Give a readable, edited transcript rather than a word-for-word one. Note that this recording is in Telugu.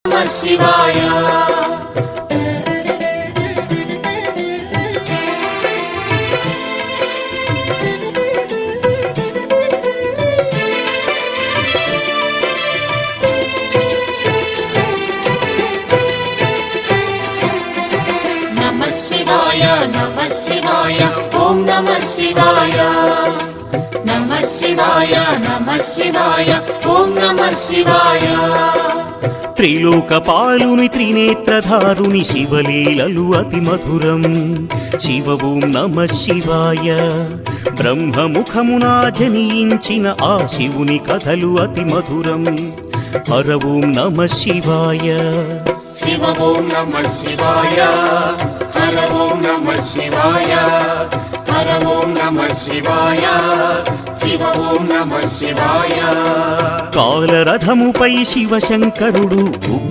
నమః శివాయ. నమః శివాయ నమః శివాయ ఓం నమః శివాయ. నమః శివాయ నమః శివాయ ఓం నమః శివాయ. త్రిలోకపాలుని త్రినేత్రధారుని శివలీలలు అతి మధురం. శివ ఓం నమః శివాయ. బ్రహ్మముఖమున జనించిన ఆ శివుని కథలు అతి మధురం. హర ఓం నమః శివాయ. శివ ఓం నమః శివాయ. హర ఓం నమః శివాయ. హర ఓం నమః శివాయ. శివ ఓం నమః శివాయ. కాలరథముపై శివశంకరుడు ఉగ్ర